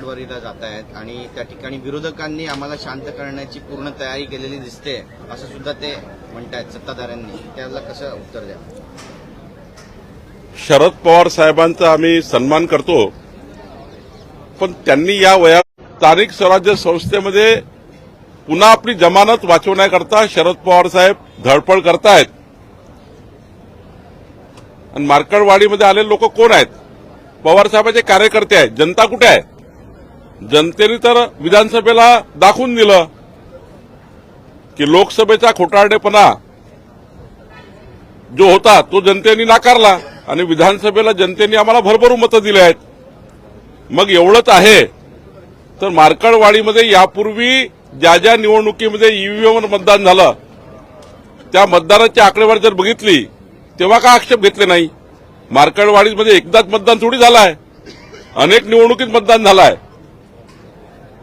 मार्केटवारीला जात आहेत आणि त्या ठिकाणी विरोधकांनी आम्हाला शांत करण्याची पूर्ण तयारी केलेली दिसते असं सुद्धा ते म्हणतायत सत्ताधाऱ्यांनी. त्याला कसं उत्तर द्या? शरद पवार साहेबांचा आम्ही सन्मान करतो, पण त्यांनी या वयात स्थानिक स्वराज्य संस्थेमध्ये पुन्हा आपली जमानत वाचवण्याकरता शरद पवार साहेब धडपड करतायत. आणि मार्केटवाडीमध्ये आलेले लोक कोण आहेत? पवार साहेबांचे कार्यकर्ते आहेत. जनता कुठे आहे? जनतेने तर विधानसभेला दाखवून दिलं की लोकसभेचा खोटारडेपणा जो होता तो जनतेने नाकारला आणि विधानसभेला जनतेने आम्हाला भरभरून मतं दिली आहेत. मग एवढंच आहे तर मार्केटवाडीमध्ये यापूर्वी ज्या ज्या निवडणुकीमध्ये ईव्हीएमवर मतदान झालं त्या मतदानाची आकडेवारी जर बघितली तेव्हा का आक्षेप घेतले नाही? मार्केटवाडीमध्ये एकदाच मतदान थोडी झालं आहे, अनेक निवडणुकीत मतदान झालं आहे.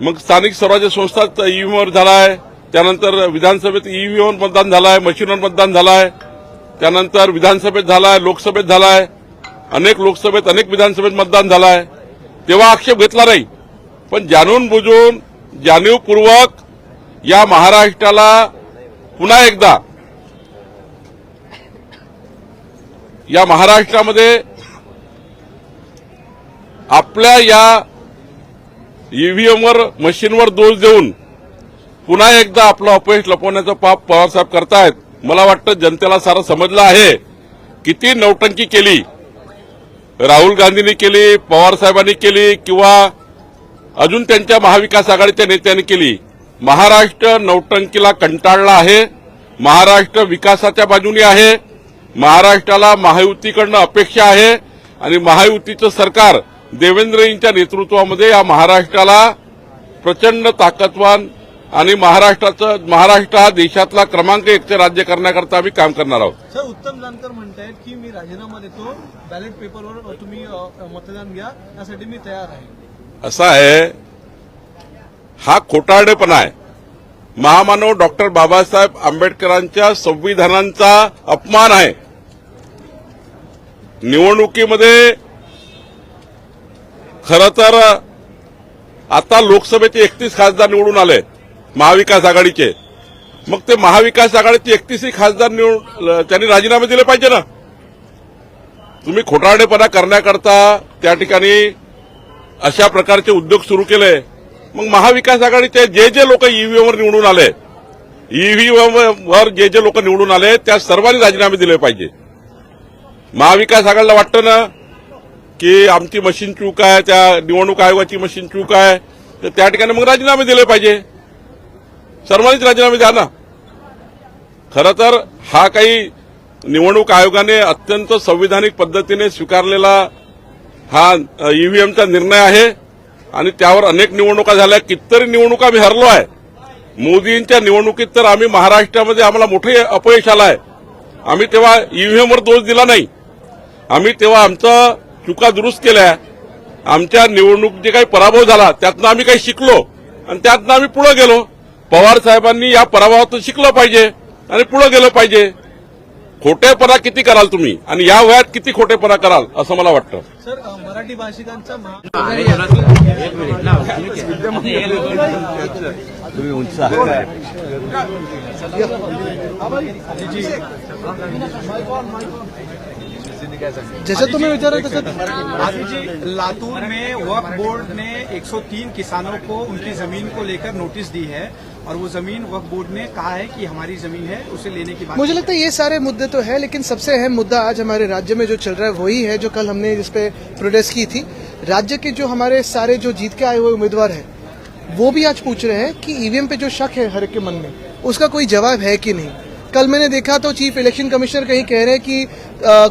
मग स्थानिक स्वराज्य संस्थात ईव्हीएमवर झाला आहे, त्यानंतर विधानसभेत ईव्हीएमवर मतदान झालं आहे, मशीनवर मतदान झालं आहे, त्यानंतर विधानसभेत झालं आहे, लोकसभेत झालं आहे, अनेक लोकसभेत अनेक विधानसभेत मतदान झालं आहे. तेव्हा आक्षेप घेतला नाही. पण जाणून बुजून जाणीवपूर्वक या महाराष्ट्राला पुन्हा एकदा या महाराष्ट्रामध्ये आपल्या या ईव्हीएमवर मशीनवर दोष देऊन पुन्हा एकदा आपलं अपयश लपवण्याचं पाप पवारसाहेब करतायत. मला वाटतं जनतेला सारं समजलं आहे. किती नौटंकी केली राहुल गांधींनी केली, पवारसाहेबांनी केली किंवा अजून त्यांच्या महाविकास आघाडीच्या नेत्यांनी केली. महाराष्ट्र नौटंकीला कंटाळला आहे. महाराष्ट्र विकासाच्या बाजूने आहे. महाराष्ट्राला महायुतीकडनं अपेक्षा आहे आणि महायुतीचं सरकार देवेंद्रजींच्या नेतृत्वामध्ये या महाराष्ट्राला प्रचंड ताकदवान आणि महाराष्ट्र हा देशातला क्रमांक 1चे राज्य करण्याकरता आम्ही काम करणार आहोत. सर, उत्तम जानकर म्हणतायत की मी राजीनामा देतो, बॅलेट पेपरवर तुम्ही मतदान घ्या, यासाठी मी तयार आहे. असं आहे, हा खोटारडेपणा आहे. महामानव डॉक्टर बाबासाहेब आंबेडकरांच्या संविधानाचा अपमान आहे. निवडणुकीमध्ये खरं तर आता लोकसभेचे 31 खासदार निवडून आले महाविकास आघाडीचे. मग ते महाविकास आघाडीचे 31 खासदार त्यांनी राजीनामे दिले पाहिजे ना. तुम्ही खोटारडेपणा करण्याकरता त्या ठिकाणी अशा प्रकारचे उद्योग सुरू केले. मग महाविकास आघाडीचे जे जे लोक ईव्हीएमवर निवडून आले, ईव्हीएमवर जे लोक निवडून आले त्या सर्वांनी राजीनामे दिले पाहिजे. महाविकास आघाडीला वाटतं ना की आमची मशीन चूक आहे, त्या निवडणूक आयोगाची मशीन चूक आहे, तर त्या ठिकाणी मग राजीनामे दिले पाहिजे. सर्वांनीच राजीनामे द्या ना. खरं तर हा काही निवडणूक आयोगाने अत्यंत संविधानिक पद्धतीने स्वीकारलेला हा ईव्हीएमचा निर्णय आहे आणि त्यावर अनेक निवडणुका झाल्या. कितीतरी निवडणुका आम्ही हरलो आहे. मोदींच्या निवडणुकीत तर आम्ही महाराष्ट्रामध्ये आम्हाला मोठे अपयश आलं आहे. आम्ही तेव्हा ईव्हीएमवर दोष दिला नाही. आम्ही तेव्हा आमचं चुका दुरुस्त केल्या. आमच्या निवडणूक जे काही पराभव झाला त्यातनं आम्ही काही शिकलो आणि त्यातनं आम्ही पुढे गेलो. पवार साहेबांनी या पराभवातून शिकलं पाहिजे आणि पुढे गेलं पाहिजे. खोटेपणा किती कराल तुम्ही आणि या वयात किती खोटेपणा कराल असं मला वाटतं. सर, मराठी भाषिकांचा जैसा तुम्हें विचारा तसं लातूर में वक्फ बोर्ड ने 103 किसानों को उनकी जमीन को लेकर नोटिस दी है और वो जमीन वक्फ बोर्ड ने कहा है कि हमारी जमीन है, उसे लेने की बात. मुझे लगता है ये सारे मुद्दे तो है, लेकिन सबसे अहम मुद्दा आज हमारे राज्य में जो चल रहा है वही है जो कल हमने जिस पे प्रोटेस्ट की थी. राज्य के जो हमारे सारे जो जीत के आए हुए उम्मीदवार हैं वो भी आज पूछ रहे हैं कि ईवीएम पे जो शक है हर एक के मन में उसका कोई जवाब है कि नहीं. कल मैंने देखा तो चीफ इलेक्शन कमिश्नर कहीं कह रहे हैं कि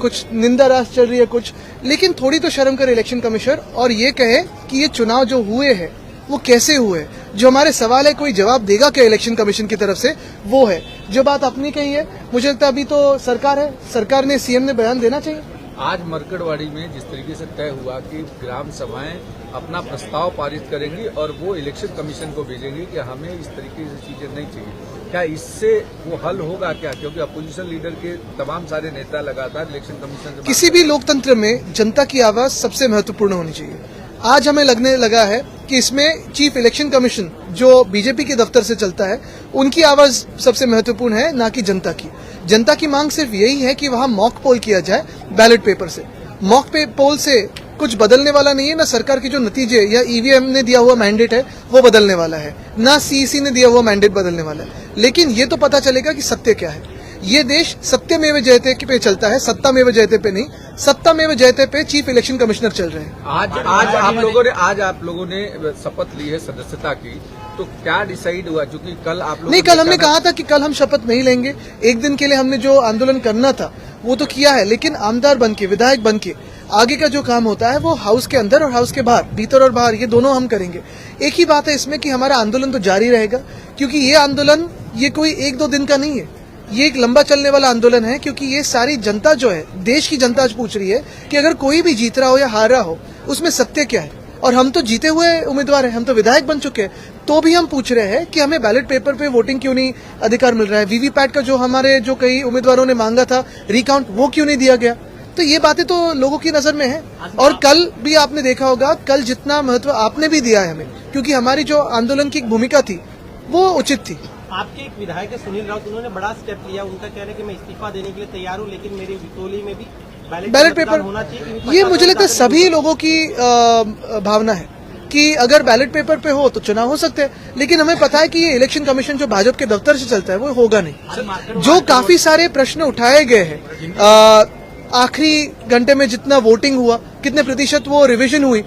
कुछ निंदा रास चल रही है कुछ, लेकिन थोड़ी तो शर्म करे इलेक्शन कमिश्नर और ये कहे कि ये चुनाव जो हुए हैं वो कैसे हुए. जो हमारे सवाल है कोई जवाब देगा क्या इलेक्शन कमीशन की तरफ से, वो है. जो बात अपनी कही है, मुझे लगता है अभी तो सरकार है, सरकार ने सीएम ने बयान देना चाहिए. आज मरकड़वाड़ी में जिस तरीके से तय हुआ कि ग्राम सभाएं अपना प्रस्ताव पारित करेंगी और वो इलेक्शन कमीशन को भेजेंगी कि हमें इस तरीके से चीजें नहीं चाहिए, क्या इससे वो हल होगा क्या? क्योंकि अपोजिशन लीडर के तमाम सारे नेता लगातार इलेक्शन कमीशन से किसी भी लोकतंत्र में जनता की आवाज सबसे महत्वपूर्ण होनी चाहिए. आज हमें लगने लगा है कि इसमें चीफ इलेक्शन कमीशन जो बीजेपी के दफ्तर से चलता है उनकी आवाज सबसे महत्वपूर्ण है, ना कि जनता की। जनता की मांग सिर्फ यही है कि वहां मॉक पोल किया जाए बैलेट पेपर से। मॉक पोल से कुछ बदलने वाला नहीं है, ना सरकार के जो नतीजे या ईवीएम ने दिया हुआ मैंडेट है वो बदलने वाला है, ना सीईसी ने दिया हुआ मैंडेट बदलने वाला है। लेकिन ये तो पता चलेगा कि सत्य क्या है। ये देश सत्यमेव जयते पे चलता है, सत्तामेव जयते पे नहीं। सत्तामेव जयते पे चीफ इलेक्शन कमिश्नर चल रहे हैं। आज आप लोगों ने शपथ ली है सदस्यता की, तो क्या डिसाइड हुआ? क्योंकि कल आप लोग नहीं, कल हमने कहा था कि कल हम शपथ नहीं लेंगे। एक दिन के लिए हमने जो आंदोलन करना था वो तो किया है, लेकिन आमदार बन के, विधायक बन के आगे का जो काम होता है वो हाउस के अंदर और हाउस के बाहर, भीतर और बाहर, ये दोनों हम करेंगे। एक ही बात है इसमें कि हमारा आंदोलन तो जारी रहेगा, क्योंकि ये आंदोलन ये कोई 1-2 दिन का नहीं है, ये एक लंबा चलने वाला आंदोलन है। क्योंकि ये सारी जनता जो है, देश की जनता आज पूछ रही है कि अगर कोई भी जीत रहा हो या हार रहा हो उसमें सत्य क्या है। और हम तो जीते हुए उम्मीदवार हैं, हम तो विधायक बन चुके हैं, तो भी हम पूछ रहे हैं कि हमें बैलेट पेपर पे वोटिंग क्यों नहीं अधिकार मिल रहा है। वीवीपैट का जो कई उम्मीदवारों ने मांगा था रिकाउंट, वो क्यों नहीं दिया गया। तो ये बातें तो लोगों की नजर में है। और कल भी आपने देखा होगा, कल जितना महत्व आपने भी दिया है हमें, क्योंकि हमारी जो आंदोलन की भूमिका थी वो उचित थी। आपके एक विधायक है सुनील राउत, उन्होंने बड़ा स्टेप लिया। उनका कहना है कि मैं इस्तीफा देने के लिए तैयार हूं, लेकिन मेरी विटोली में भी बैलेट पेपर होना चाहिए। ये मुझे लगता है सभी लोगों की भावना है कि अगर बैलेट पेपर पे हो तो चुनाव हो सकते हैं, लेकिन हमें पता है कि ये इलेक्शन कमीशन जो भाजपा के दफ्तर से चलता है वो होगा नहीं। जो काफी सारे प्रश्न उठाए गए हैं, आखिरी घंटे में जितना वोटिंग हुआ, कितने प्रतिशत वो रिवीजन हुई,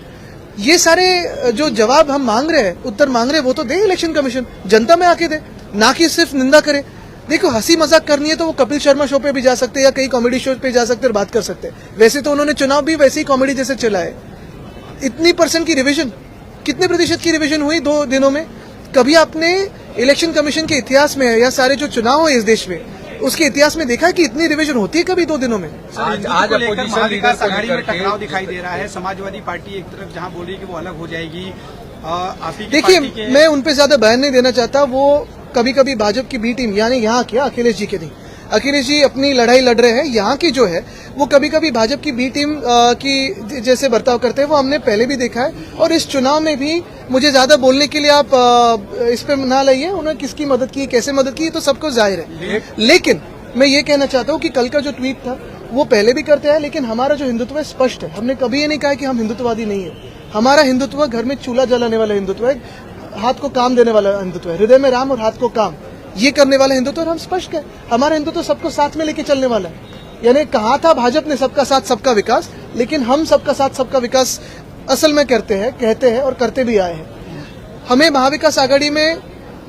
ये सारे जो जवाब हम मांग रहे हैं, उत्तर मांग रहे हैं, वो तो दे इलेक्शन कमीशन, जनता में आके दे, ना कि सिर्फ निंदा करे। देखो, हंसी मजाक करनी है तो वो कपिल शर्मा शो पे भी जा सकते हैं या कई कॉमेडी शो पे जा सकते हैं और बात कर सकते हैं। वैसे तो उन्होंने चुनाव भी वैसे ही कॉमेडी जैसे चला है। इतनी % की रिवीजन, कितने प्रतिशत की रिवीजन हुई 2 दिनों में? कभी आपने इलेक्शन कमीशन के इतिहास में या सारे जो चुनाव है इस देश में उसके इतिहास में देखा है कि इतनी रिवीजन होती है कभी 2 दिनों में? आज महाविकास आघाड़ी में टकराव दिखाई दे रहा है। समाजवादी पार्टी एक तरफ जहां बोली कि वो अलग हो जाएगी, देखिए, मैं उन पे ज्यादा बयान नहीं देना चाहता। वो कभी कभी भाजपा की बी टीम, यानी यहाँ क्या अखिलेश जी के नहीं, अखिलेश जी अपनी लड़ाई लड़ रहे हैं, यहाँ की जो है वो कभी कभी भाजपा की बी टीम की जैसे बर्ताव करते हैं, वो हमने पहले भी देखा है। और इस चुनाव में भी मुझे ज्यादा बोलने के लिए आप इस पे ना लाइए। उन्होंने किसकी मदद की, कैसे मदद की, तो सबको जाहिर है। लेकिन मैं ये कहना चाहता हूँ कि कल का जो ट्वीट था वो पहले भी करते हैं, लेकिन हमारा जो हिंदुत्व है स्पष्ट है। हमने कभी ये नहीं कहा कि हम हिंदुत्ववादी नहीं है। हमारा हिंदुत्व घर में चूल्हा जलाने वाला हिंदुत्व है, हाथ को काम देने वाला हिंदुत्व है, हृदय में राम और हाथ को काम, ये करने वाला हिंदुत्व। और हम स्पष्ट है, हमारा हिंदुत्व सबको साथ में लेके चलने वाला है। यानी कहा था भाजपा ने सबका साथ सबका विकास, लेकिन हम सबका साथ सबका विकास असल में करते हैं, कहते हैं और करते भी आए हैं। हमें महाविकास आघाड़ी में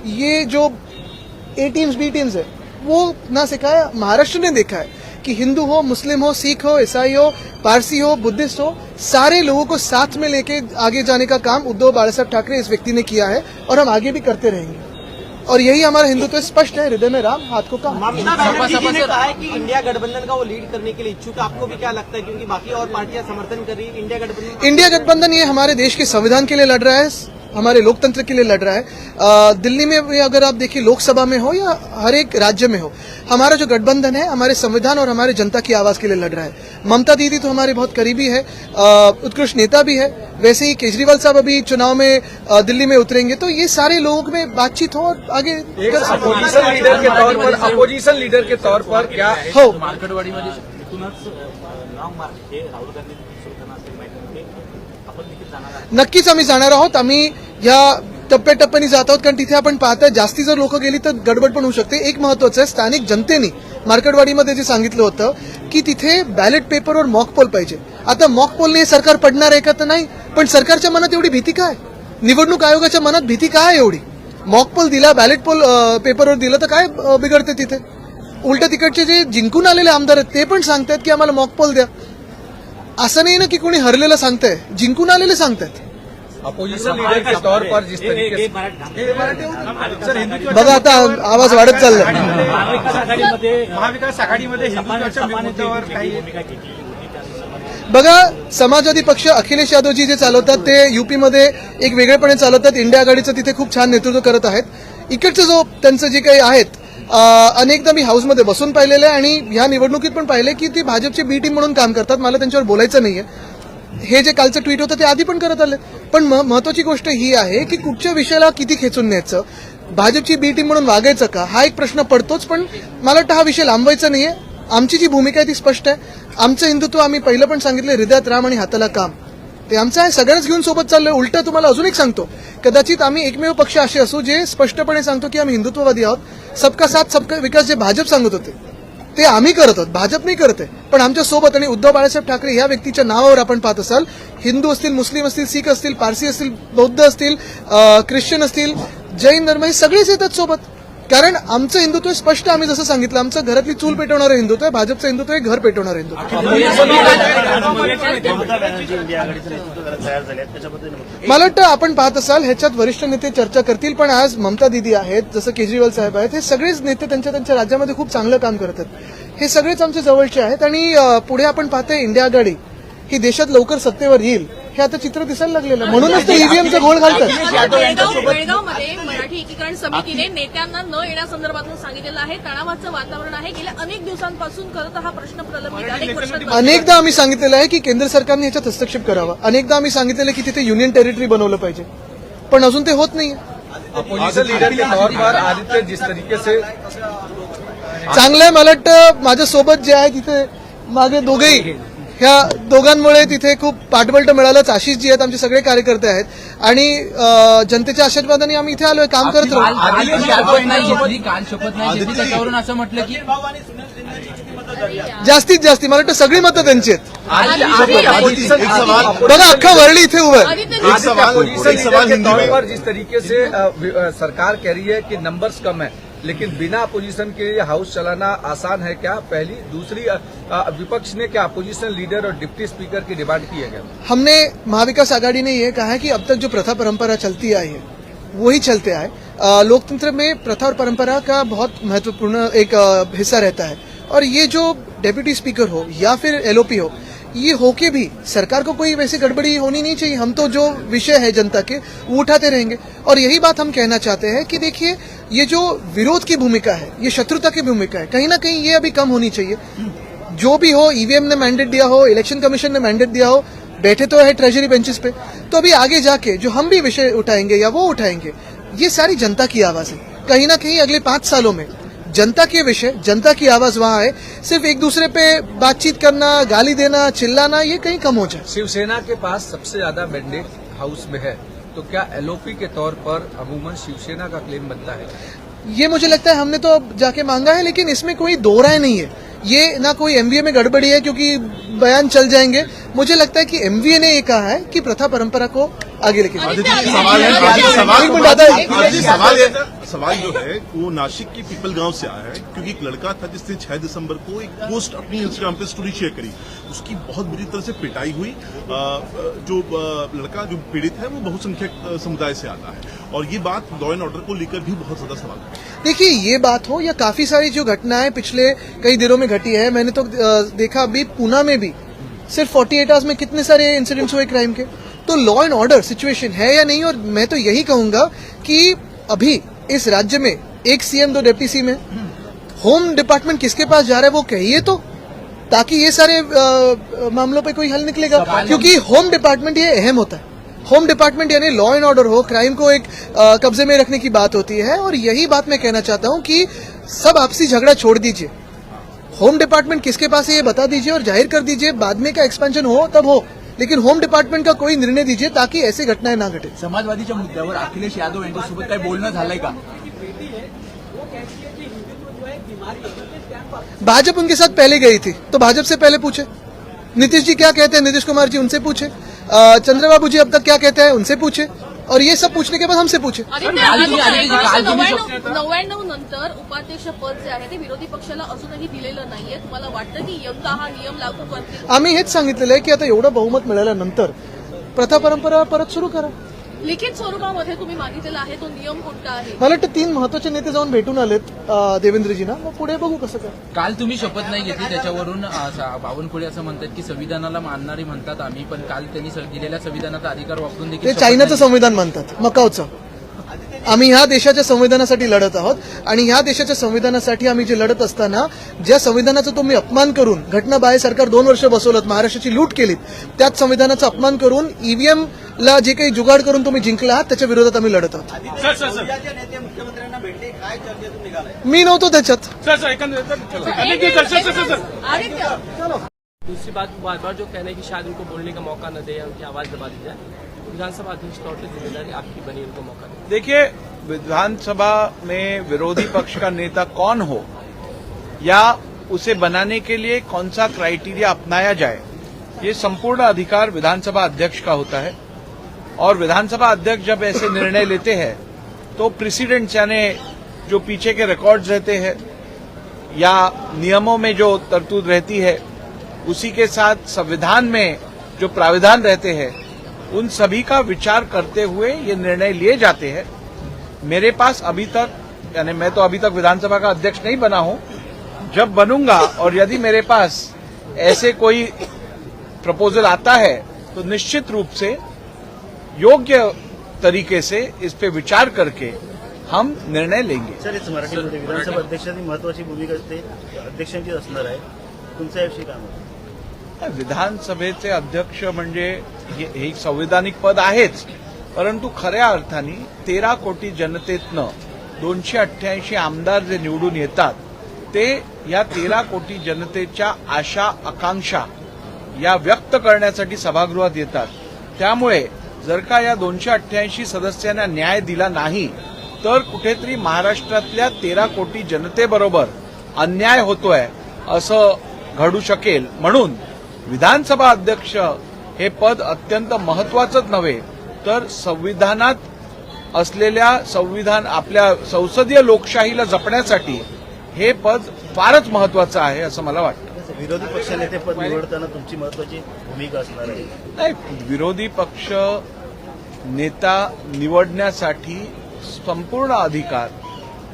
ये जो ए टीम्स बी टीम्स है वो ना सिखाया। महाराष्ट्र ने देखा है कि हिंदू हो, मुस्लिम हो, सिख हो, ईसाई हो, पारसी हो, बुद्धिस्ट हो, सारे लोगों को साथ में लेके आगे जाने का काम उद्धव बालासाहेब ठाकरे इस व्यक्ति ने किया है और हम आगे भी करते रहेंगे। और यही हमारा हिंदुत्व स्पष्ट है, हृदय में राम, हाथ को काम। ममता बनर्जी जी ने कहा है कि इंडिया गठबंधन का वो लीड करने के लिए इच्छुक है। आपको भी क्या लगता है, क्योंकि बाकी और पार्टियां समर्थन कर रही है इंडिया गठबंधन? इंडिया गठबंधन ये हमारे देश के संविधान के लिए लड़ रहा है, हमारे लोकतंत्र के लिए लड़ रहा है। दिल्ली में अगर आप देखिए, लोकसभा में हो या हर एक राज्य में हो, हमारा जो गठबंधन है हमारे संविधान और हमारे जनता की आवाज के लिए लड़ रहा है। ममता दीदी तो हमारे बहुत करीबी है, उत्कृष्ट नेता भी है। वैसे ही केजरीवाल साहब अभी चुनाव में दिल्ली में उतरेंगे, तो ये सारे लोगों में बातचीत हो और आगे अपोजिशन लीडर के तौर पर क्या हो। मार्केटवाडीमध्ये तिथूनच लॉंग मार्च हे राहुल गांधी सुरू करणार असलेली बैठक आपण देखील जाणार आहात? नक्कीच आम्ही जाणार आहोत। आम्ही या टप्प्याटप्प्याने जात आहोत, कारण तिथे आपण पाहताय जास्ती जर लोक गेली तर गडबड पण होऊ शकते। एक महत्वाचं आहे, स्थानिक जनतेने मार्केटवाडीमध्ये जे सांगितलं होतं की तिथे बॅलेट पेपर और मॉक पोल पाहिजे। आता मॉक पोलने सरकार पडणार आहे का, तर नाही, पण सरकारच्या मनात एवढी भीती काय, निवडणूक आयोगाच्या मनात भीती काय एवढी? मॉक पोल दिला, बॅलेट पोल पेपरवर दिलं तर काय बिघडते तिथे? उलट तिकडचे जे जिंकून आलेले आमदार आहेत ते पण सांगतायत की आम्हाला मॉक पोल द्या। असं नाही ना की कोणी हरलेलं सांगताय, जिंकून आलेले सांगतायत। अपोजिशन लीडर के तौर पर जिस तरीके से बघा आता आवाज वाढत चाललाय। महाविकास आघाडीमध्ये हिंदुत्वाच्या मुद्द्यावर काही बघा, समाजवादी पक्ष अखिलेश यादवजी जे चालवतात ते यूपीमध्ये एक वेगळेपणे चालवतात। इंडिया आघाडीचं तिथे खूप छान नेतृत्व करत आहेत। इकडचं जो त्यांचं जे काही आहेत, अनेकदा मी हाऊसमध्ये बसून पाहिलेलं आहे आणि ह्या निवडणुकीत पण पाहिले की ती भाजपची बी टीम म्हणून काम करतात। मला त्यांच्यावर बोलायचं नाहीये। हे जे कालचं ट्विट होतं ते आधी पण करत आले, पण महत्वाची गोष्ट ही आहे की कुठच्या विषयाला किती खेचून न्यायचं, भाजपची बी टीम म्हणून वागायचं का, हा एक प्रश्न पडतोच. पण मला वाटतं हा विषय लांबवायचा नाहीये. आमची जी भूमिका आहे ती स्पष्ट आहे. आमचं हिंदुत्व आम्ही पहिलं पण सांगितलं, हृदयात राम आणि हाताला काम, ते आमचं आहे. सगळ्यांच घेऊन सोबत चाललोय. उलटं तुम्हाला अजून एक सांगतो, कदाचित आम्ही एकमेव पक्ष असे असू जे स्पष्टपणे सांगतो की आम्ही हिंदुत्ववादी आहोत. सबका साथ सबका विकास जे भाजप सांगत होते ते आम्ही करत आहोत, भाजप नाही करत आहे. पण आमच्या सोबत आणि उद्धव बाळासाहेब ठाकरे या व्यक्तीच्या नावावर आपण पाहत असाल, हिंदू असतील, मुस्लिम असतील, शीख असतील, पारसी असतील, बौद्ध असतील, ख्रिश्चन असतील, जैन धर्म, हे सगळेच येतात सोबत. कारण आमचं हिंदुत्व स्पष्ट, आम्ही जसं सांगितलं, आमचं घरातली चूल पेटवणारं हिंदुत्व आहे, भाजपचं हिंदुत्व आहे घर पेटवणारं हिंदुत्व. मला वाटतं आपण पाहत असाल ह्याच्यात वरिष्ठ नेते चर्चा करतील. पण आज ममता दिदी आहेत, जसं केजरीवाल साहेब आहेत, हे सगळेच नेते त्यांच्या राज्यामध्ये खूप चांगलं काम करत आहेत. हे सगळेच आमच्या जवळचे आहेत. आणि पुढे आपण पाहतोय इंडिया आघाडी ही देशात लवकर सत्तेवर येईल, हे आता चित्र दिसायला लागलेलं. म्हणूनच ते ईव्हीएमचा घोळ घालतात. बेळगावमध्ये मराठी एकीकरण समितीने नेत्यांना न येण्यासंदर्भातून सांगितलेलं आहे. तणावाचं वातावरण आहे. गेल्या अनेक दिवसांपासून खरं तर हा प्रश्न प्रलंबित आहे. अनेकदा आम्ही सांगितलेलं आहे की केंद्र सरकारने याच्यात हस्तक्षेप करावा. अनेकदा आम्ही सांगितलेलं आहे की तिथे युनियन टेरिटरी बनवलं पाहिजे, पण अजून ते होत नाही. अपोजिशन लीडर के तौर पर आदित्य जिस तरीके से चांगलं आहे. मला वाटतं माझ्यासोबत जे आहे तिथे मागे दोघेही, ह्या दोघांमुळे तिथे खूप पाठबळ मिळालंच. आशिष जी आहेत, आमचे सगळे कार्यकर्ते आहेत आणि जनतेच्या आशीर्वादाने आम्ही इथे आलोय, काम करत राहू. काल शपथ नाही घेतली, त्याच्यावरून असं म्हटलं की जास्तीत जास्त मला वाटतं सगळी मतं त्यांची आहेत. बघा अख्खा वर्ल्ड इथे उभं आहे. अपोजिशन तौर पर जिस तरीके से सरकार कह रही है कि नंबर्स कम है, लेकिन बिना अपोजिशन के ये हाउस चलाना आसान है क्या? पहली, दूसरी, विपक्ष ने क्या अपोजिशन लीडर और डिप्टी स्पीकर की डिमांड की है क्या? हमने महाविकास आघाड़ी ने ये कहा है कि अब तक जो प्रथा परंपरा चलती आई है वही चलते आए. लोकतंत्र में प्रथा और परंपरा का बहुत महत्वपूर्ण एक हिस्सा रहता है. और ये जो डेप्यूटी स्पीकर हो या फिर एलओपी हो, ये होके भी सरकार को कोई वैसी गड़बड़ी होनी नहीं चाहिए. हम तो जो विषय है जनता के वो उठाते रहेंगे. और यही बात हम कहना चाहते हैं कि देखिए, ये जो विरोध की भूमिका है, ये शत्रुता की भूमिका है, कहीं ना कहीं ये अभी कम होनी चाहिए. जो भी हो, ईवीएम ने मैंडेट दिया हो, इलेक्शन कमीशन ने मैंडेट दिया हो, बैठे तो है ट्रेजरी बेंचेस पे, तो अभी आगे जाके जो हम भी विषय उठाएंगे या वो उठाएंगे, ये सारी जनता की आवाज है. कहीं ना कहीं अगले 5 सालों में जनता के विषय, जनता की आवाज वहां है. सिर्फ एक दूसरे पे बातचीत करना, गाली देना, चिल्लाना, ये कहीं कम हो जाए. शिवसेना के पास सबसे ज्यादा मैंडेट हाउस में है, तो क्या एलओपी के तौर पर अमूमन शिवसेना का क्लेम बनता है? ये मुझे लगता है हमने तो अब जाके मांगा है, लेकिन इसमें कोई दो राय नहीं है. ये ना कोई एमवीए में गड़बड़ी है क्योंकि बयान चल जाएंगे. मुझे लगता है कि एमवीए ने ये कहा है कि प्रथा परंपरा को आगे लेके सवाल जो है वो नासिक के पीपल गांव से आया है, क्योंकि एक लड़का था जिसने 6 दिसंबर को एक पोस्ट अपनी इंस्टाग्राम पे स्टोरी शेयर करी. उसकी बहुत बुरी तरह से पिटाई हुई. जो लड़का जो पीड़ित है वो बहुसंख्यक समुदाय से आता है, और ये बात लॉ एंड ऑर्डर को लेकर भी बहुत ज्यादा सवाल है. देखिए, ये बात हो या काफी सारी जो घटनाएं पिछले कई दिनों में घटी है, मैंने तो देखा अभी पूना में भी सिर्फ 48 आवर्स में कितने सारे इंसिडेंट्स हुए क्राइम के. तो लॉ एंड ऑर्डर सिचुएशन है या नहीं. और मैं तो यही कहूंगा कि अभी इस राज्य में एक सीएम 2 डिप्टी सीएम है. होम डिपार्टमेंट किसके पास जा रहा है वो कहिए तो, ताकि ये सारे मामलों पे कोई हल निकलेगा. क्योंकि होम डिपार्टमेंट ये अहम होता है. होम डिपार्टमेंट यानी लॉ एंड ऑर्डर हो, क्राइम को एक कब्जे में रखने की बात होती है. और यही बात मैं कहना चाहता हूं कि सब आपसी झगड़ा छोड़ दीजिए. होम डिपार्टमेंट किसके पास है ये बता दीजिए और जाहिर कर दीजिए. बाद में का एक्सपेंशन हो तब हो, लेकिन होम डिपार्टमेंट का कोई निर्णय दीजिए ताकि ऐसी घटनाएं ना घटे. समाजवादीच्या मुद्द्यावर अखिलेश यादव यांच्यासोबत काही बोलणं झालंय का? भाजपा उनके साथ पहले गई थी, तो भाजपा से पहले पूछे. नीतीश जी क्या कहते हैं, नीतीश कुमार जी, उनसे पूछे. चंद्रबाबू जी अब तक क्या कहते हैं, उनसे पूछे. और ये सब पूछने के बाद हमसे पूछे. 99 नंतर उपाध्यक्ष पद जे आहे ते विरोधी पक्षाला अजूनही दिलेलं नाहीये. तुम्हाला वाटतं की यंदा हा नियम लागू करतील? आम्ही हेच सांगितलेलं आहे की आता एवढं बहुमत मिळाल्यानंतर प्रथा परंपरा परत सुरू करा. लिखित स्वरूपामध्ये तुम्ही मागितलेला आहे तो नियम कोणता आहे? मला वाटतं 3 महत्वाचे नेते जाऊन भेटून आलेत देवेंद्रजींना. मग पुढे बघू कसं काय. काल तुम्ही शपथ नाही घेतली, त्याच्यावरून बावनकुळे असं म्हणतात की संविधानाला मानणारी म्हणतात आम्ही, पण काल त्यांनी दिलेल्या संविधानाचा अधिकार वापरून ते देखील चायनाचं संविधान मानतात, मकावचं. आम्ही ह्या देशाच्या संविधानासाठी लढत आहोत आणि ह्या देशाच्या संविधानासाठी आम्ही जे लढत असताना ज्या संविधानाचा तुम्ही अपमान करून घटनाबाह्य सरकार 2 वर्ष बसवलं, महाराष्ट्राची लूट केलीत, त्याच संविधानाचा अपमान करून ईव्हीएम ला जे काही जुगाड करून तुम्ही जिंकला आहात त्याच्या विरोधात आम्ही लढत आहोत. नेते मुख्यमंत्र्यांना भेटले, काय चर्चेतून निघालाय? मी नव्हतो त्याच्यात. दूसरी बात, बार बार जो कहना है कि शायद उनको बोलने का मौका न दे या उनकी आवाज दबा दी जाए, विधानसभा अध्यक्ष तौर पर जिम्मेदारी आपकी बनी, उनको मौका दें। देखिए, विधानसभा में विरोधी पक्ष का नेता कौन हो या उसे बनाने के लिए कौन सा क्राइटेरिया अपनाया जाए, ये संपूर्ण अधिकार विधानसभा अध्यक्ष का होता है। और विधानसभा अध्यक्ष जब ऐसे निर्णय लेते हैं तो प्रेसिडेंट्स यानी जो पीछे के रिकॉर्ड्स रहते हैं या नियमों में जो तरतूद रहती है, उसी के साथ संविधान में जो प्राविधान रहते हैं, उन सभी का विचार करते हुए ये निर्णय लिए जाते हैं। मेरे पास अभी तक, यानी मैं तो अभी तक विधानसभा का अध्यक्ष नहीं बना हूं, जब बनूंगा और यदि मेरे पास ऐसे कोई प्रपोजल आता है तो निश्चित रूप से योग्य तरीके से इस पे विचार करके हम निर्णय लेंगे। सर, इस मराठीमध्ये विधानसभा अध्यक्षांची महत्वाची भूमिका अध्यक्षांची असणार आहे, तुमच्या याविषयी काय मत? विधानसभेचे अध्यक्ष म्हणजे हे एक संवैधानिक पद आहेच, परंतु खऱ्या अर्थाने 13 कोटी जनतेतनं 288 आमदार जे निवडून येतात ते या 13 कोटी जनतेच्या आशा आकांक्षा या व्यक्त करण्यासाठी सभागृहात येतात। त्यामुळे जर का या 288 सदस्यांना न्याय दिला नाही तर कुठेतरी महाराष्ट्रातल्या 13 कोटी जनतेबरोबर अन्याय होतोय असं घडू शकेल। म्हणून विधानसभा अध्यक्ष हे पद अत्यंत महत्वाचंच नव्हे तर संविधानात असलेल्या आपल्या संसदीय लोकशाहीला जपण्यासाठी हे पद फारच महत्वाचं आहे असं मला वाटतं। विरोधी पक्षनेते पद निवडताना तुमची महत्वाची भूमिका असणार आहे? नाही, विरोधी पक्ष नेता निवडण्यासाठी संपूर्ण अधिकार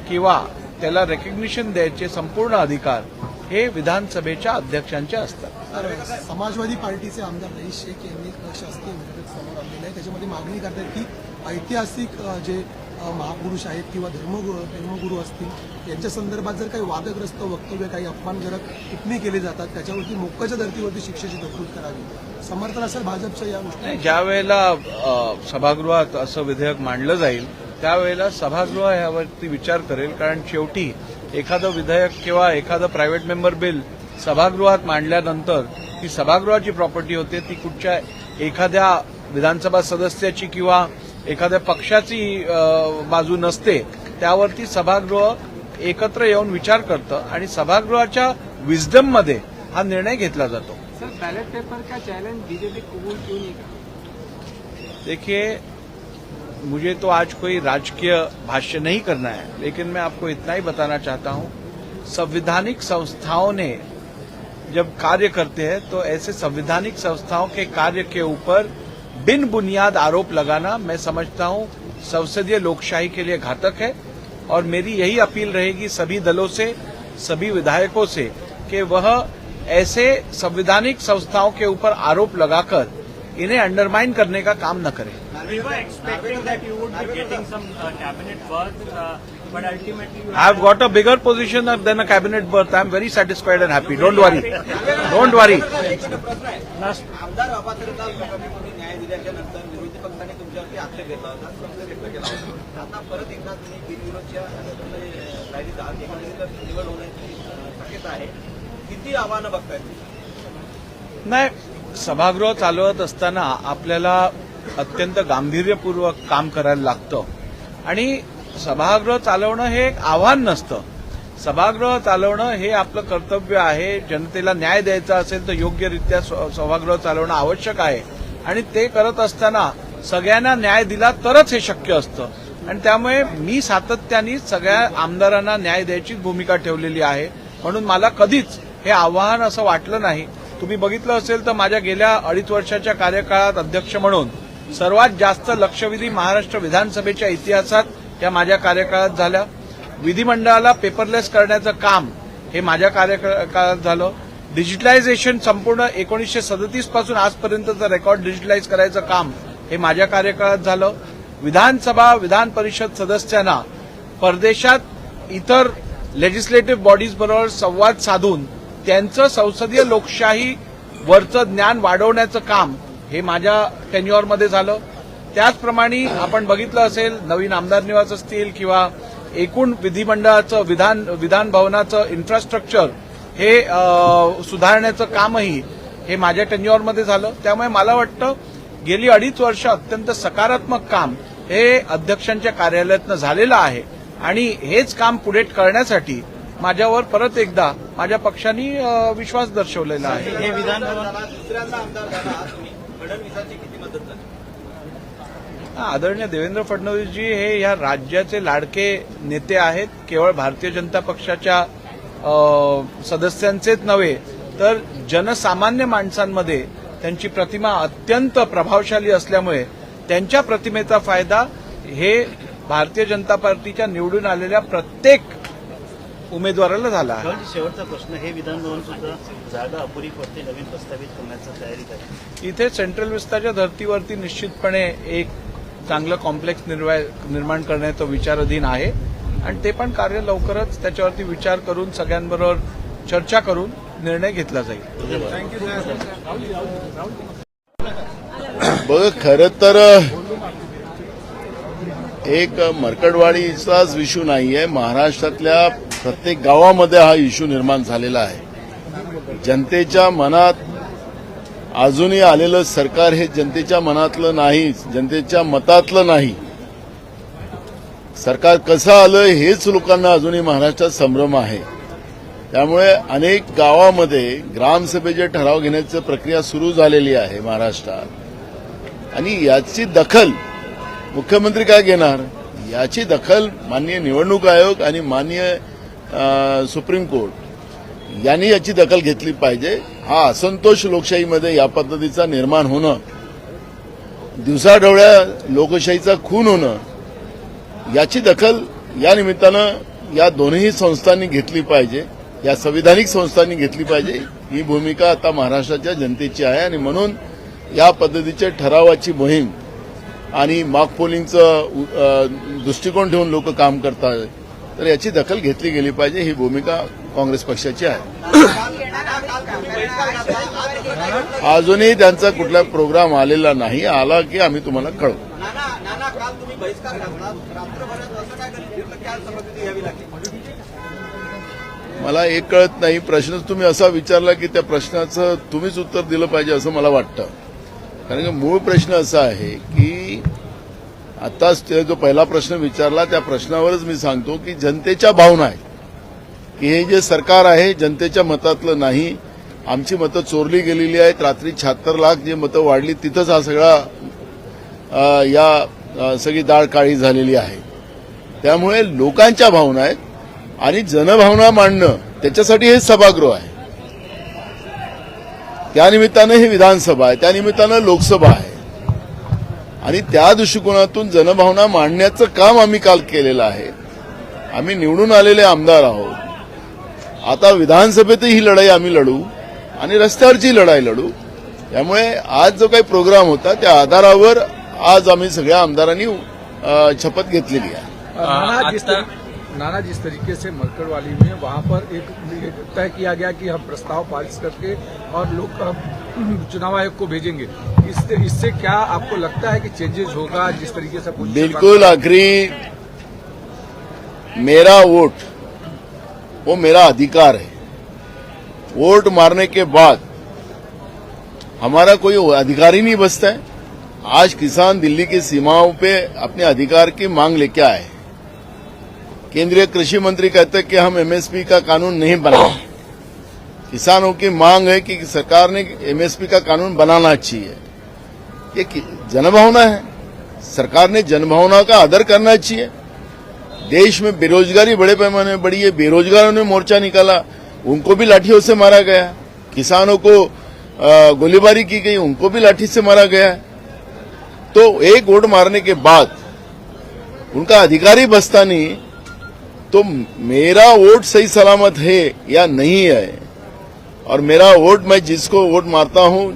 किंवा त्याला रेकग्निशन द्यायचे संपूर्ण अधिकार हे विधानसभेच्या अध्यक्षांचे असतात। समाजवादी पार्टीचे आमदार रईस शेख यांनी शासकीय विधेयक समोर आणलेलं आहे, त्याच्यामध्ये मागणी करतात की ऐतिहासिक जे महापुरुष आहेत किंवा धर्मगुरू असतील यांच्या संदर्भात जर काही वादग्रस्त वक्तव्य, काही अपमानजनक टिप्पणी केली जातात त्याच्यावरती मोक्काच्या धर्तीवरती शिक्षेची तरतूद करावी, समर्थन असेल भाजपचं या गोष्टी? ज्या वेळेला सभागृहात असं विधेयक मांडलं जाईल त्यावेळेला सभागृह यावरती विचार करेल, कारण शेवटी एखादं विधेयक किंवा एखादं प्रायव्हेट मेंबर बिल सभागृहात मांडल्यानंतर ती सभागृहाची प्रॉपर्टी होते, ती कुठच्या एखाद्या विधानसभा सदस्याची किंवा एखाद्या पक्षाची बाजू नसते। त्यावरती सभागृह एकत्र येऊन विचार करतं आणि सभागृहाच्या विजडम मध्ये हा निर्णय घेतला जातो। सर, बैलेट पेपर का चैलेंज बीजेपी कबूल क्यों नहीं कर? देखिए, मुझे तो आज कोई राजकीय भाष्य नहीं करना है, लेकिन मैं आपको इतना ही बताना चाहता हूं, संवैधानिक संस्थाओं ने जब कार्य करते हैं तो ऐसे संवैधानिक संस्थाओं के कार्य के ऊपर बिन बुनियाद आरोप लगाना मैं समझता हूं संसदीय लोकशाही के लिए घातक है। और मेरी यही अपील रहेगी सभी दलों से, सभी विधायकों से कि वह ऐसे संवैधानिक संस्थाओं के ऊपर आरोप लगाकर इन्हें अंडरमाइन करने का काम न करें। I've got a bigger position than a cabinet berth. I'm very satisfied and happy. Don't worry. Don't worry. आमदार अपात्रता प्रकरणी न्याय दिल्याच्या नंतर विरोधी पक्षाने तुमच्यावरती आक्षेप घेतला होता, संशय व्यक्त केला होता। आता परत एकदा तुम्ही बिनविरोधच्या राहिलीत आहात, एकंदरीत निवड होण्याची शक्यता आहे, किती आव्हानं बघताय? नाही, सभागृह चालवत असताना आपल्याला अत्यंत गांभीर्यपूर्वक काम करायला लागतं आणि सभागृह चालवणं हे एक आव्हान नसतं। सभागृह चालवणं हे आपलं कर्तव्य आहे। जनतेला न्याय द्यायचा असेल तर योग्यरित्या सभागृह चालवणं आवश्यक आहे आणि ते करत असताना सगळ्यांना न्याय दिला तरच हे शक्य असतं। आणि त्यामुळे मी सातत्याने सगळ्या आमदारांना न्याय द्यायची भूमिका ठेवलेली आहे, म्हणून मला कधीच हे आव्हान असं वाटलं नाही। तुम्ही बघितलं असेल तर माझ्या गेल्या 2.5 वर्षाच्या कार्यकाळात अध्यक्ष म्हणून सर्वात जास्त लक्षवेधी महाराष्ट्र विधानसभेच्या इतिहासात त्या माझ्या कार्यकाळात झाल्या। विधिमंडळाला पेपरलेस करण्याचं काम हे माझ्या कार्यकाळात झालं। डिजिटलायझेशन संपूर्ण 1937 पासून आजपर्यंतचं रेकॉर्ड डिजिटलाइज करायचं काम हे माझ्या कार्यकाळात झालं। विधानसभा विधान परिषद सदस्यांना परदेशात इतर लेजिस्लेटिव्ह बॉडीज बरोबर संवाद साधून त्यांचं संसदीय लोकशाही वरचं ज्ञान वाढवण्याचं काम हे माझ्या टेन्युअरमध्ये झालं. त्याचप्रमाणे आपण बघितलं असेल नवीन आमदार निवास असतील किंवा एकूण विधिमंडळाचं विधान भवनाचं इन्फ्रास्ट्रक्चर हे सुधारण्याचं कामही हे माझ्या टेन्युअरमध्ये झालं. त्यामुळे मला वाटतं गेली 2.5 वर्ष अत्यंत सकारात्मक काम हे अध्यक्षांच्या कार्यालयातनं झालेलं आहे आणि हेच काम पुढे करण्यासाठी माझ्यावर परत एकदा माझ्या पक्षाने विश्वास दर्शवलेला आहे. हे विधान दुसऱ्यांदा आमदार झाला तुम्ही फडणवीसांची किती मदत झाली? आदरणीय देवेंद्र फडणवीसजी हे या राज्याचे लाडके नेते आहेत. केवळ भारतीय जनता पक्षाच्या सदस्यांचेच नव्हे तर जनसामान्य माणसांमध्ये त्यांची प्रतिमा अत्यंत प्रभावशाली असल्यामुळे त्यांच्या प्रतिमेचा फायदा हे भारतीय जनता पार्टीच्या निवडून आलेल्या प्रत्येक उमेदवाराला झाला आहे. शेवटचा प्रश्न, हे विधान भवन सुद्धा जागा अपुरी पडते, नवीन प्रस्तावित करण्याची तयारी आहे. इथे सेंट्रल विस्ताच्या धर्तीवरती निश्चितपणे एक चांगलं कॉम्प्लेक्स निर्माण करण्याचा विचाराधीन आहे आणि ते पण कार्य लवकरच त्याच्यावरती विचार करून सगळ्यांबरोबर चर्चा करून निर्णय घेतला जाईल. बघ, खरं तर एक मरकडवाडीचाच इश्यू नाहीये. महाराष्ट्रातल्या प्रत्येक गावामध्ये हा इश्यू निर्माण झालेला आहे. जनतेच्या मनात अजूनही आलेलं सरकार हे जनतेच्या मनातलं नाही, जनतेच्या मतातलं नाही. सरकार कसं आलं हेच लोकांना अजूनही महाराष्ट्रात संभ्रम आहे. त्यामुळे अनेक गावामध्ये ग्रामसभेचे ठराव घेण्याची प्रक्रिया सुरू झालेली आहे महाराष्ट्रात आणि याची दखल मुख्यमंत्री काय घेणार? याची दखल माननीय निवडणूक आयोग आणि माननीय सुप्रीम कोर्ट यांनी याची दखल घेतली पाहिजे. हा असंतोष लोकशाहीमध्ये या पद्धतीचा निर्माण होणं, दिवसाढवळ्या लोकशाहीचा खून होणं, याची दखल या निमित्तानं या दोन्ही संस्थांनी घेतली पाहिजे, या संविधानिक संस्थांनी घेतली पाहिजे. ही भूमिका आता महाराष्ट्राच्या जनतेची आहे आणि म्हणून या पद्धतीच्या ठरावाची मोहीम आणि मॉक पोलिंगचं दृष्टिकोन ठेवून लोक काम करतात, तर याची दखल घेतली गेली पाहिजे. ही भूमिका काँग्रेस पक्षाची आहे. अजूनही त्यांचा कुठला प्रोग्राम आलेला नाही. आला की आम्ही तुम्हाला कळवू. काल तुम्ही बहिष्कार घातला, रात्रभरात असं काय फिरलं की आज सभापती घ्यावी लागली? मला एक कळत नाही. प्रश्नच तुम्ही असा विचारला की त्या प्रश्नाचं तुम्हीच उत्तर दिलं पाहिजे असं मला वाटतं. कारण की मूळ प्रश्न असा आहे की आताच जो पहिला प्रश्न विचारला त्या प्रश्नावरच मी सांगतो की जनतेच्या भावना आहेत की हे जे सरकार आहे जनतेच्या मतातलं नाही. आमची मतं चोरली गेलेली आहेत. रात्री 76 लाख जे मतं वाढली तिथंच हा सगळा या सगळी दाळ काळी झालेली आहे. त्यामुळे लोकांच्या भावना आहेत आणि जनभावना मांडणं त्याच्यासाठी हे सभागृह आहे. त्यानिमित्तानं हे विधानसभा आहे, त्यानिमित्तानं लोकसभा आहे आणि त्या दृष्टिकोनातून जनभावना मांडण्याचं काम आम्ही काल केलेलं आहे. आम्ही निवडून आलेले आमदार आहोत. आता विधानसभेतही ही लढाई आम्ही लढू आणि रस्त्यावरची लढाई लढू. त्यामुळे आज जो काही प्रोग्राम होता त्या आधारावर आज आम्ही सगळ्या आमदारांनी शपथ घेतलेली आहे. नाना जिस तरीके से मरकड़वाली में वहां पर एक तय किया गया कि हम प्रस्ताव पारित करके और लोग चुनाव आयोग को भेजेंगे, इससे क्या आपको लगता है कि चेंजेस होगा? जिस तरीके से बिल्कुल आखिरी मेरा वोट वो मेरा अधिकार है. वोट मारने के बाद हमारा कोई अधिकार ही नहीं बचता है. आज किसान दिल्ली की सीमाओं पे अपने अधिकार की मांग लेके आए. केंद्रीय कृषि मंत्री कहते हैं कि हम एमएसपी का कानून नहीं बनाए. किसानों की मांग है कि सरकार ने एमएसपी का कानून बनाना चाहिए. ये जनभावना है. सरकार ने जनभावना का आदर करना चाहिए. देश में बेरोजगारी बड़े पैमाने में बढ़ी है. बेरोजगारों ने मोर्चा निकाला, उनको भी लाठियों से मारा गया. किसानों को गोलीबारी की गई, उनको भी लाठी से मारा गया. तो एक वोट मारने के बाद उनका अधिकारी बचता नहीं. तो मेरा वोट सही सलामत है या नहीं है, और मेरा वोट मैं जिसको वोट मारता हूं,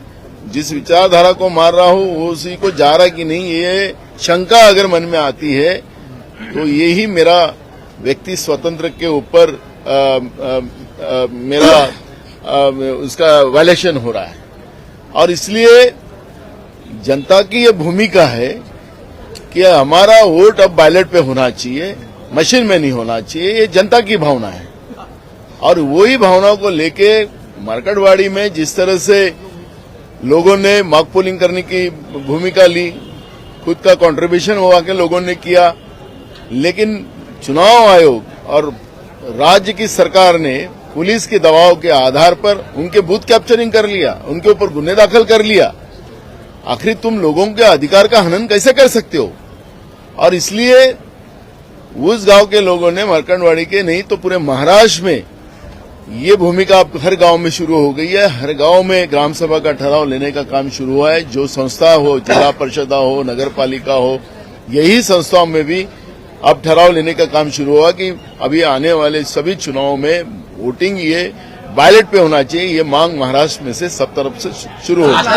जिस विचारधारा को मार रहा हूं वो उसी को जा रहा है कि नहीं, ये शंका अगर मन में आती है तो यही मेरा व्यक्ति स्वतंत्र के ऊपर मेरा उसका वायलेशन हो रहा है। और इसलिए जनता की ये भूमिका है कि हमारा वोट अब बैलेट पे होना चाहिए, मशीन में नहीं होना चाहिए। ये जनता की भावना है और वही भावना को लेके मार्केटवाड़ी में जिस तरह से लोगों ने मॉक पोलिंग करने की भूमिका ली, खुद का कंट्रीब्यूशन हुआ के लोगों ने किया, लेकिन चुनाव आयोग और राज्य की सरकार ने पुलिस के दबाव के आधार पर उनके बूथ कैप्चरिंग कर लिया, उनके ऊपर गुन्हे दाखिल कर लिया। आखिर तुम लोगों के अधिकार का हनन कैसे कर सकते हो? और इसलिए उस गांव के लोगों ने, मार्कंडवाड़ी के नहीं तो पूरे महाराष्ट्र में ये भूमिका अब हर गांव में शुरू हो गई है। हर गांव में ग्राम सभा का ठहराव लेने का काम शुरू हुआ है। जो संस्था हो, जिला परिषद हो, नगर पालिका हो, यही संस्थाओं में भी अब ठहराव लेने का काम शुरू हुआ कि अभी आने वाले सभी चुनावों में वोटिंग ये बैलेट पे होना चाहिए। ये मांग महाराष्ट्र में से सब तरफ से शुरू हो राहुल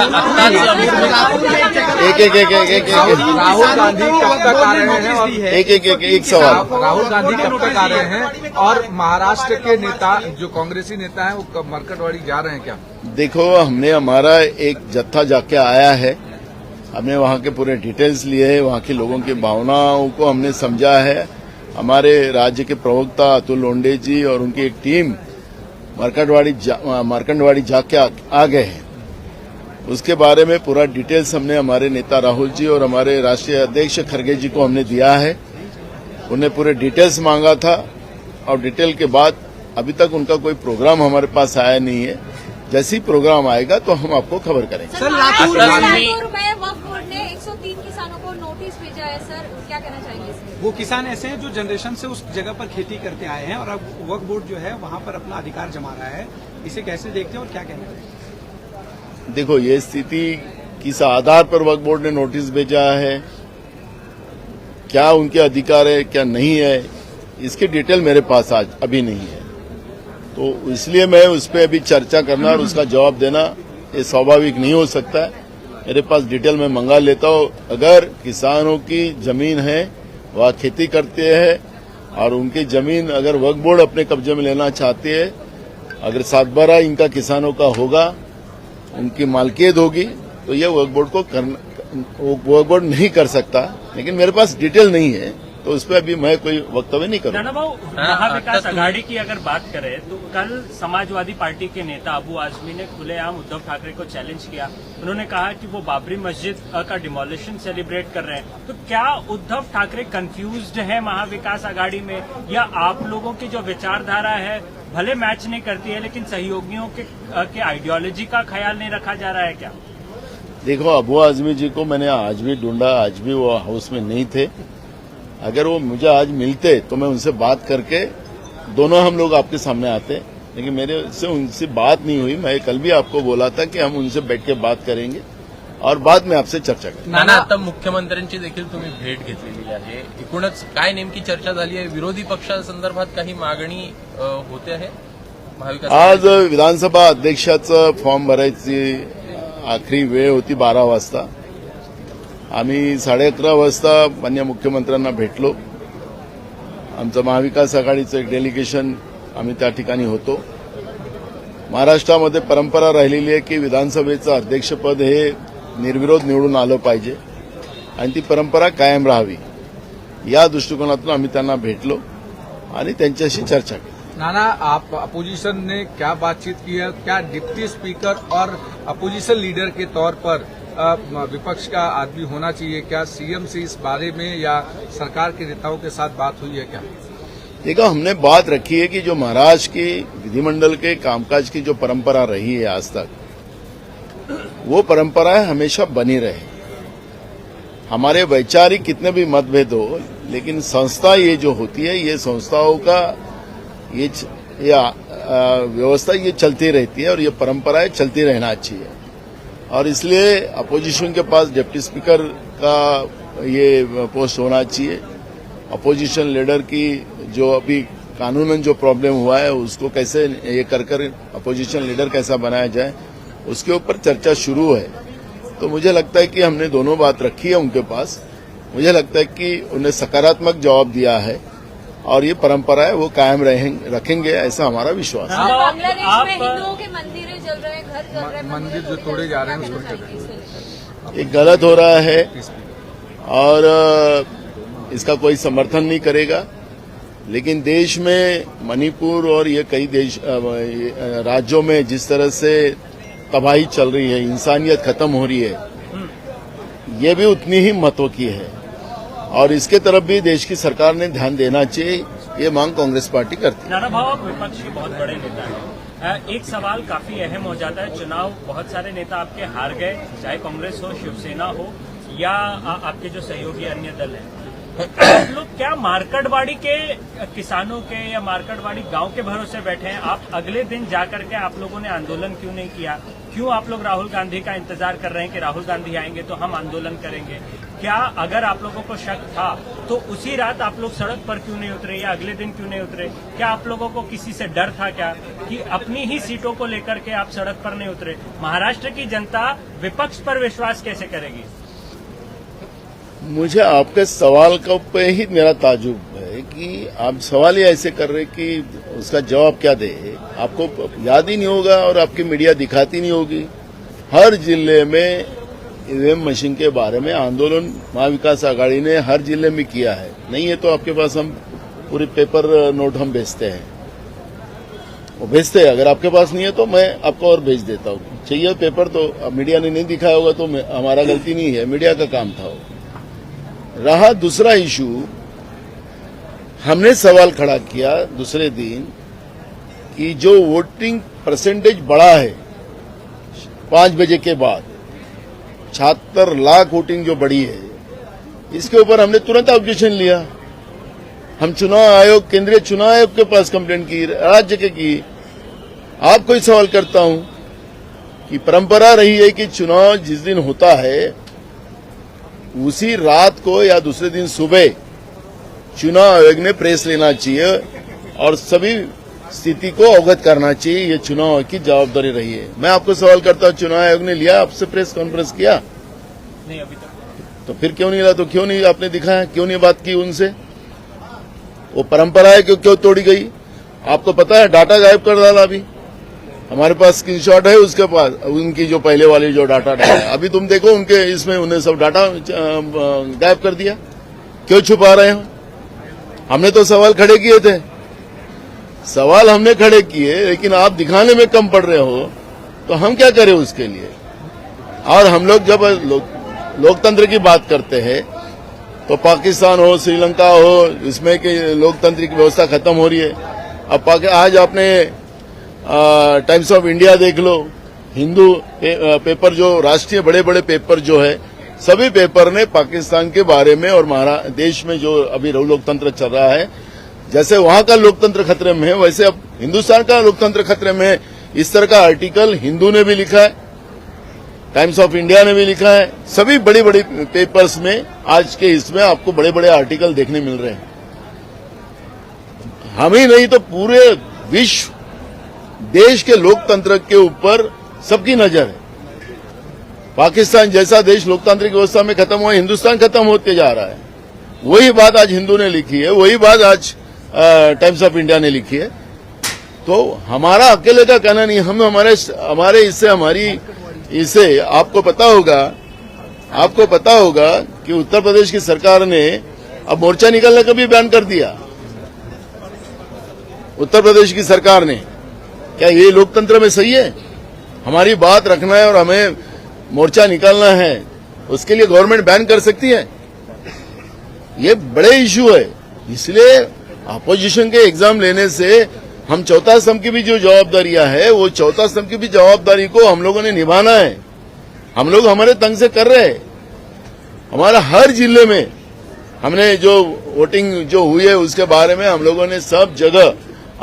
गांधी कब तक आ रहे हैं और एक सवाल। राहुल गांधी कब तक आ रहे हैं और महाराष्ट्र के नेता जो कांग्रेसी नेता हैं वो मार्केटवाड़ी जा रहे हैं क्या? देखो, हमने हमारा एक जत्था जाके आया है, हमने वहां के पूरे डिटेल्स लिए हैं, वहां के लोगों की भावनाओं को हमने समझा है। हमारे राज्य के प्रवक्ता अतुल लोंढे जी और उनकी एक टीम मार्कंडवाड़ी जाके आ गए हैं। उसके बारे में पूरा डिटेल्स हमने हमारे नेता राहुल जी और हमारे राष्ट्रीय अध्यक्ष खरगे जी को हमने दिया है। उन्हें पूरे डिटेल्स मांगा था और डिटेल के बाद अभी तक उनका कोई प्रोग्राम हमारे पास आया नहीं है। जैसे ही प्रोग्राम आएगा तो हम आपको खबर करेंगे। सर, लातूर में वक्फ बोर्ड ने 103 किसानों को नोटिस भेजा है, सर क्या कहना चाहेंगे इसमें? वो किसान ऐसे हैं जो जनरेशन से उस जगह पर खेती करते आए हैं और अब वक्फ बोर्ड जो है वहां पर अपना अधिकार जमा रहा है। इसे कैसे देखते हैं और क्या कहना चाहिए? देखो, ये स्थिति किस आधार पर वक्फ बोर्ड ने नोटिस भेजा है, क्या उनके अधिकार है क्या नहीं है, इसकी डिटेल मेरे पास आज अभी नहीं है। तो इसलिए मैं उस पर अभी चर्चा करना और उसका जवाब देना ये स्वाभाविक नहीं हो सकता है। मेरे पास डिटेल में मंगा लेता हूँ। अगर किसानों की जमीन है, वह खेती करते हैं और उनकी जमीन अगर वक्फ बोर्ड अपने कब्जे में लेना चाहती है, अगर 7/12 इनका किसानों का होगा, उनकी मालकियत होगी, तो ये वक्फ बोर्ड को वक्फ बोर्ड नहीं कर सकता। लेकिन मेरे पास डिटेल नहीं है तो उस पर अभी मैं कोई वक्तव्य नहीं करूंगा। महाविकास आघाड़ी की अगर बात करें तो कल समाजवादी पार्टी के नेता अबू आजमी ने खुलेआम उद्धव ठाकरे को चैलेंज किया। उन्होंने कहा कि वो बाबरी मस्जिद का डिमोलिशन सेलिब्रेट कर रहे हैं। तो क्या उद्धव ठाकरे कंफ्यूज्ड है महाविकास आघाड़ी में, या आप लोगों की जो विचारधारा है भले मैच नहीं करती है लेकिन सहयोगियों के आइडियोलॉजी का ख्याल नहीं रखा जा रहा है क्या? देखो, अबू आजमी जी को मैंने आज भी ढूंढा, आज भी वो हाउस में नहीं थे। अगर वो मुझे आज मिलते तो मैं उनसे बात करके दोनों हम लोग आपके सामने आते, लेकिन मेरे से उनसे बात नहीं हुई। मैं कल भी आपको बोला था की हम उनसे बैठ के बात करेंगे और बाद में आपसे चर्चा करेंगे। नाना, आता मुख्यमंत्र्यांची देखील तुम्ही भेट घेतलेली आहे, एकूणच काय नेमकी चर्चा झाली आहे? विरोधी पक्षासंदर्भात काही मागणी होते आहे महाविकास? आज विधानसभा अध्यक्षाचं फॉर्म भरायची आखरी वेळ होती 12 वाजता। आम्ही 11:30 वाजता माननीय मुख्यमंत्र्यांना भेटलो। आमचं महाविकास आघाडीचं एक डेलिगेशन आम्ही त्या ठिकाणी होतो। महाराष्ट्रामध्ये परंपरा राहिलेली आहे की विधानसभेचं अध्यक्षपद हे निर्विरोध निवडून आलं पाहिजे आणि ती परंपरा कायम राहावी, या दृष्टिकोनातून आम्ही त्यांना भेटलो आणि त्यांच्याशी चर्चा केली। नाना, आप अपोजिशन ने क्या बातचीत की है? क्या डिप्टी स्पीकर और अपोजिशन लीडर के तौर पर विपक्ष का आदमी होना चाहिए? क्या सीएम से इस बारे में या सरकार के नेताओं के साथ बात हुई है क्या? देखो, हमने बात रखी है कि जो महाराष्ट्र की विधिमंडल के कामकाज की जो परंपरा रही है आज तक, वो परंपराएं हमेशा बनी रहे। हमारे वैचारिक कितने भी मतभेद हो, लेकिन संस्था ये जो होती है, ये संस्थाओं का ये व्यवस्था ये चलती रहती है और ये परंपराएं चलती रहना चाहिए। और इसलिए अपोजिशन के पास डिप्टी स्पीकर का ये पोस्ट होना चाहिए। अपोजिशन लीडर की जो अभी कानूनन जो प्रॉब्लम हुआ है उसको कैसे ये कर अपोजिशन लीडर कैसा बनाया जाए, उसके ऊपर चर्चा शुरू है। तो मुझे लगता है कि हमने दोनों बात रखी है उनके पास, मुझे लगता है कि उन्हें सकारात्मक जवाब दिया है और ये परंपरा है वो कायम रखेंगे, ऐसा हमारा विश्वास है। बांग्लादेश में हिंदुओं के मंदिर जल रहे हैं, घर जल रहे हैं, मंदिर जो तोड़े जा रहे हैं उसको ये गलत हो रहा है और इसका कोई समर्थन नहीं करेगा। लेकिन देश में मणिपुर और ये कई राज्यों में जिस तरह से तबाही चल रही है, इंसानियत खत्म हो रही है, ये भी उतनी ही महत्व की है और इसके तरफ भी देश की सरकार ने ध्यान देना चाहिए। ये मांग कांग्रेस पार्टी करती है। नाना भाव, आप विपक्ष के बहुत बड़े नेता हैं। एक सवाल काफी अहम हो जाता है, चुनाव बहुत सारे नेता आपके हार गए, चाहे कांग्रेस हो, शिवसेना हो या आपके जो सहयोगी अन्य दल हैं। आप लोग क्या मार्कटवाड़ी के किसानों के या मार्कटवाड़ी गांव के भरोसे बैठे हैं? आप अगले दिन जाकर के आप लोगों ने आंदोलन क्यों नहीं किया? क्यों आप लोग राहुल गांधी का इंतजार कर रहे हैं कि राहुल गांधी आएंगे तो हम आंदोलन करेंगे? क्या अगर आप लोगों को शक था तो उसी रात आप लोग सड़क पर क्यों नहीं उतरे या अगले दिन क्यों नहीं उतरे? क्या आप लोगों को किसी से डर था क्या कि अपनी ही सीटों को लेकर के आप सड़क पर नहीं उतरे? महाराष्ट्र की जनता विपक्ष पर विश्वास कैसे करेगी? मुझे आपके सवाल का पे ही मेरा ताजुब है कि आप सवाल ही ऐसे कर रहे कि उसका जवाब क्या दे। आपको याद ही नहीं होगा और आपकी मीडिया दिखाती नहीं होगी। हर जिले में ईवीएम मशीन के बारे में आंदोलन महाविकास आघाड़ी ने हर जिले में किया है। नहीं है तो आपके पास हम पूरी पेपर नोट हम भेजते हैं, वो भेजते हैं। अगर आपके पास नहीं है तो मैं आपको और भेज देता हूँ। चाहिए पेपर तो मीडिया ने नहीं दिखाया होगा तो हमारा गलती नहीं है, मीडिया का काम था वो। रहा दूसरा इशू, हमने सवाल खड़ा किया दूसरे दिन कि जो वोटिंग परसेंटेज बढ़ा है 5 बजे के बाद 76 लाख वोटिंग जो बढ़ी है, इसके ऊपर हमने तुरंत ऑब्जेक्शन लिया। हम चुनाव आयोग, केंद्रीय चुनाव आयोग के पास कंप्लेंट की, राज्य के की। आपको ही सवाल करता हूं कि परंपरा रही है कि चुनाव जिस दिन होता है उसी रात को या दूसरे दिन सुबह चुनाव आयोग ने प्रेस लेना चाहिए और सभी स्थिति को अवगत करना चाहिए। ये चुनाव आयोग की जवाबदारी रही है। मैं आपको सवाल करता हूं, चुनाव आयोग ने लिया आपसे प्रेस कॉन्फ्रेंस किया? नहीं अभी तक। तो फिर क्यों नहीं लिया? तो क्यों नहीं आपने दिखाया? क्यों नहीं बात की उनसे? वो परंपरा है क्यों तोड़ी गई? आपको पता है डाटा गायब कर डाला। अभी हमारे पास स्क्रीनशॉट है उसके पास, उनकी जो पहले वाली जो डाटा है। अभी तुम देखो उनके इसमें उन्हें सब डाटा गायब कर दिया। क्यों छुपा रहे हो? हमने तो सवाल खड़े किए थे, सवाल हमने खड़े किए, लेकिन आप दिखाने में कम पड़ रहे हो तो हम क्या करें उसके लिए? और हम लोग जब लोकतंत्र की बात करते हैं तो पाकिस्तान हो, श्रीलंका हो, इसमें कि लोकतंत्र की व्यवस्था खत्म हो रही है। अब आज आपने टाइम्स ऑफ इंडिया देख लो, हिंदू पेपर जो राष्ट्रीय बड़े बड़े पेपर जो है, सभी पेपर ने पाकिस्तान के बारे में और देश में जो अभी लोकतंत्र चल रहा है, जैसे वहां का लोकतंत्र खतरे में है वैसे अब हिंदुस्तान का लोकतंत्र खतरे में है। इस तरह का आर्टिकल हिंदू ने भी लिखा है, टाइम्स ऑफ इंडिया ने भी लिखा है। सभी बड़ी बड़ी पेपर्स में आज के इसमें आपको बड़े बड़े आर्टिकल देखने मिल रहे हैं। हम ही नहीं तो पूरे विश्व देश के लोकतंत्र के ऊपर सबकी नजर है। पाकिस्तान जैसा देश लोकतांत्रिक व्यवस्था में खत्म हुआ, हिंदुस्तान खत्म होते जा रहा है। वही बात आज हिंदू ने लिखी है, वही बात आज टाइम्स ऑफ इंडिया ने लिखी है। तो हमारा अकेले का कहना नहीं, हम हमारे इससे आपको पता होगा कि उत्तर प्रदेश की सरकार ने अब मोर्चा निकालने का भी बैन कर दिया। उत्तर प्रदेश की सरकार ने, क्या ये लोकतंत्र में सही है? हमारी बात रखना है और हमें मोर्चा निकालना है, उसके लिए गवर्नमेंट बैन कर सकती है? ये बड़े इशू है। इसलिए अपोजिशन के एग्जाम लेने से हम चौथा स्तंभ की भी जो जवाबदारियां है, वो चौथा स्तंभ की भी जवाबदारी को हम लोगों ने निभाना है। हम लोग हमारे तंग से कर रहे हैं। हमारा हर जिले में हमने जो वोटिंग जो हुई है उसके बारे में हम लोगों ने सब जगह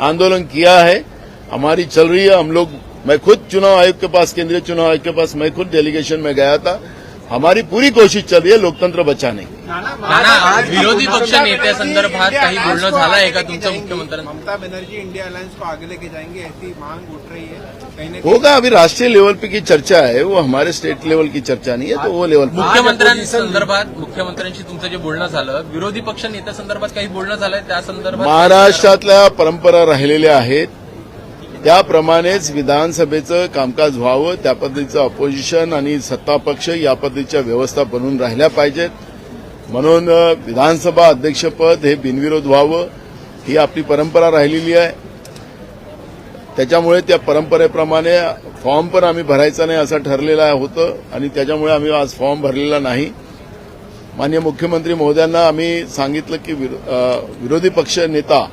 आंदोलन किया है। हमारी चल रही है। मैं खुद चुनाव आयोग के पास, केंद्रीय चुनाव आयोग के पास मैं खुद डेलीगेशन में गया था। हमारी पूरी कोशिश चल रही आहे लोकतंत्र बचाने. आज विरोधी पक्ष नेत्यासंदर्भात काही बोलणं झालं आहे का तुमचं मुख्यमंत्र्यांचं? ममता बनर्जी इंडिया अलायंस को आगे लेके जाएंगे ऐसी मांग उठ रही है. कहीं ना होगा। अभी राष्ट्रीय लेवल पे की चर्चा है, वो हमारे स्टेट लेवल की चर्चा नहीं है, तो वो लेवल पे मुख्यमंत्र्यांसंदर्भात मुख्यमंत्र्यांशी तुमचं जे बोलणं झालं, विरोधी पक्ष नेत्यासंदर्भात काही बोलणं झालंय, त्या संदर्भात महाराष्ट्रातल्या परंपरा राहिलेल्या आहेत, त्याप्रमाणेच विधानसभेचं कामकाज व्हावं, त्या पद्धतीचं ऑपोजिशन आणि सत्ता पक्ष या पद्धतीच्या व्यवस्था बनून राहिल्या पाहिजेत. म्हणून विधानसभा अध्यक्षपद हे बिनविरोध व्हावं, ही आपली परंपरा राहिलेली आहे. त्याच्यामुळे त्या परंपरेप्रमाणे फॉर्म पण आम्ही भरायचा नाही असं ठरलेलं होतं आणि त्याच्यामुळे आम्ही आज फॉर्म भरलेला नाही. माननीय मुख्यमंत्री महोदयांना आम्ही सांगितलं की विरोधी पक्ष नेता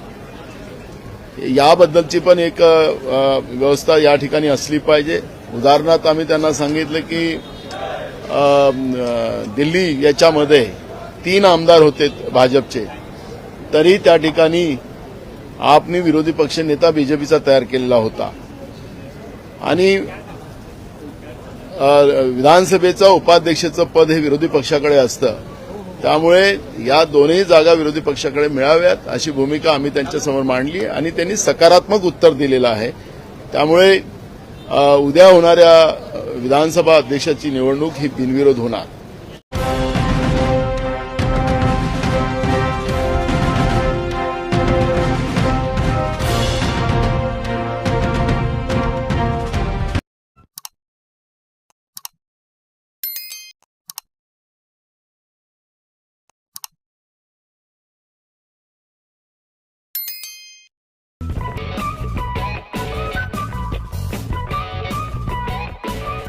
याबद्दलची पण एक व्यवस्था या ठिकाणी असली पाहिजे. उदाहरणार्थ आम्ही त्यांना सांगितलं की दिल्ली याच्यामध्ये 3 आमदार होते भाजपचे, तरी त्या ठिकाणी आपने विरोधी पक्ष नेता बीजेपीचा तयार केलेला होता आणि विधानसभेचं उपाध्यक्षाचं पद हे विरोधी पक्षाकडे असतं. त्यामुळे या दोन्ही जागा विरोधी पक्षाकडे मिळाव्यात अशी भूमिका आम्ही त्यांच्यासमोर मांडली आणि त्यांनी सकारात्मक उत्तर दिलेलं आहे. त्यामुळे उद्या होणाऱ्या विधानसभा अध्यक्षाची निवडणूक ही बिनविरोध होणार.